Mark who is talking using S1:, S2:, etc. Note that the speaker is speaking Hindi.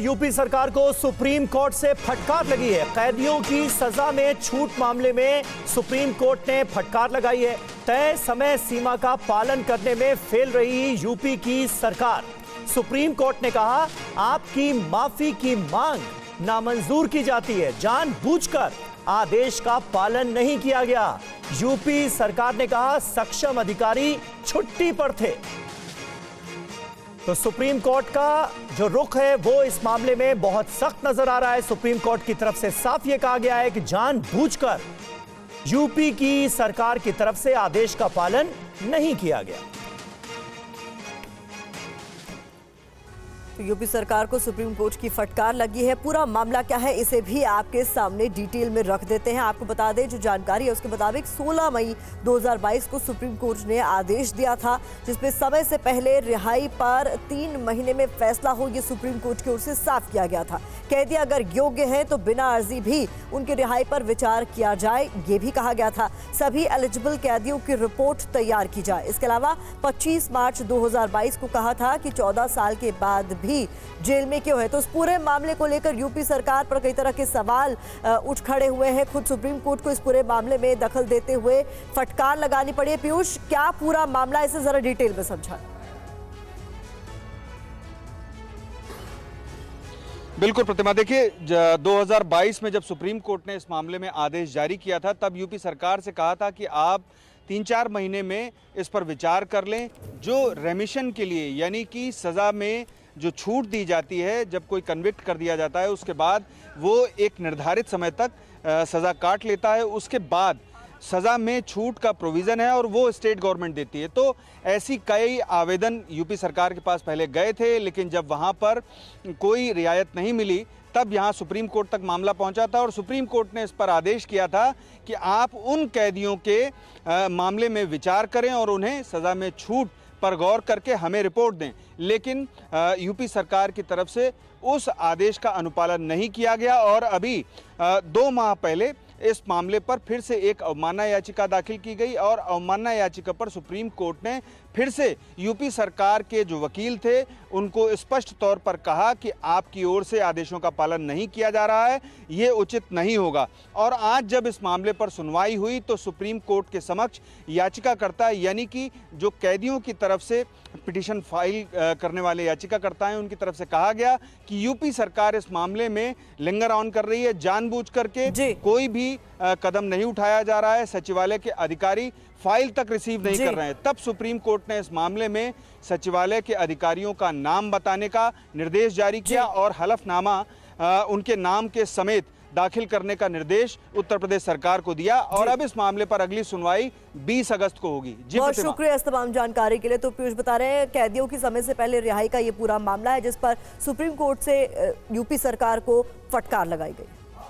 S1: यूपी सरकार को सुप्रीम कोर्ट से फटकार लगी है। कैदियों की सजा में छूट मामले में सुप्रीम कोर्ट ने फटकार लगाई है। तय समय सीमा का पालन करने में फेल रही यूपी की सरकार। सुप्रीम कोर्ट ने कहा आपकी माफी की मांग नामंजूर की जाती है। जानबूझकर आदेश का पालन नहीं किया गया। यूपी सरकार ने कहा सक्षम अधिकारी छुट्टी पर थे। तो सुप्रीम कोर्ट का जो रुख है वो इस मामले में बहुत सख्त नजर आ रहा है। सुप्रीम कोर्ट की तरफ से साफ ये कहा गया है कि जानबूझकर यूपी की सरकार की तरफ से आदेश का पालन नहीं किया गया।
S2: तो यूपी सरकार को सुप्रीम कोर्ट की फटकार लगी है। पूरा मामला क्या है इसे भी आपके सामने डिटेल में रख देते हैं। आपको बता दें जो जानकारी है उसके मुताबिक 16 मई 2022 को सुप्रीम कोर्ट ने आदेश दिया था जिसमें समय से पहले रिहाई पर 3 महीने में फैसला हो, ये सुप्रीम कोर्ट की ओर से साफ किया गया था। कैदी अगर योग्य हैं तो बिना अर्जी भी उनकी रिहाई पर विचार किया जाए, ये भी कहा गया था। सभी एलिजिबल कैदियों की रिपोर्ट तैयार की जाए। इसके अलावा 25 मार्च 2022 को कहा था कि 14 साल के बाद भी जेल में क्यों है। तो उस पूरे मामले को लेकर यूपी सरकार पर कई तरह के सवाल उठ खड़े हुए हैं। खुद सुप्रीम कोर्ट को इस पूरे मामले में दखल देते हुए फटकार लगानी पड़ी है। पीयूष, क्या पूरा मामला, इसे जरा डिटेल में समझाएं।
S3: बिल्कुल प्रतिमा, देखिए 2022 में जब सुप्रीम कोर्ट ने इस मामले में आदेश जारी किया था तब यूपी सरकार से कहा था कि आप 3-4 महीने में इस पर विचार कर लें। जो रेमिशन के लिए यानी कि सज़ा में जो छूट दी जाती है, जब कोई कन्विक्ट कर दिया जाता है उसके बाद वो एक निर्धारित समय तक सज़ा काट लेता है, उसके बाद सज़ा में छूट का प्रोविज़न है और वो स्टेट गवर्नमेंट देती है। तो ऐसी कई आवेदन यूपी सरकार के पास पहले गए थे, लेकिन जब वहाँ पर कोई रियायत नहीं मिली तब यहाँ सुप्रीम कोर्ट तक मामला पहुँचा था और सुप्रीम कोर्ट ने इस पर आदेश किया था कि आप उन कैदियों के मामले में विचार करें और उन्हें सज़ा में छूट पर गौर करके हमें रिपोर्ट दें। लेकिन यूपी सरकार की तरफ से उस आदेश का अनुपालन नहीं किया गया और अभी 2 माह पहले इस मामले पर फिर से एक अवमानना याचिका दाखिल की गई और अवमानना याचिका पर सुप्रीम कोर्ट ने फिर से यूपी सरकार के जो वकील थे उनको स्पष्ट तौर पर कहा कि आपकी ओर से आदेशों का पालन नहीं किया जा रहा है, ये उचित नहीं होगा। और आज जब इस मामले पर सुनवाई हुई तो सुप्रीम कोर्ट के समक्ष याचिकाकर्ता यानी कि जो कैदियों की तरफ से पिटीशन फाइल करने वाले याचिकाकर्ता हैं उनकी तरफ से कहा गया कि यूपी सरकार इस मामले में लिंगर ऑन कर रही है, जानबूझ करके कोई भी कदम नहीं उठाया जा रहा है। सचिवालय के अधिकारी फाइल तक रिसीव नहीं कर रहे हैं। तब सुप्रीम कोर्ट ने इस मामले में सचिवालय के अधिकारियों का नाम बताने का निर्देश जारी किया और हलफनामा उनके नाम के समेत दाखिल करने का निर्देश उत्तर प्रदेश सरकार को दिया और अब इस मामले पर अगली सुनवाई 20 अगस्त को होगी। जी
S2: बहुत शुक्रिया इस तमाम जानकारी के लिए। तो पीयूष बता रहे हैं कैदियों की समय से पहले रिहाई का ये पूरा मामला है जिस पर सुप्रीम कोर्ट से यूपी सरकार को फटकार लगाई गई।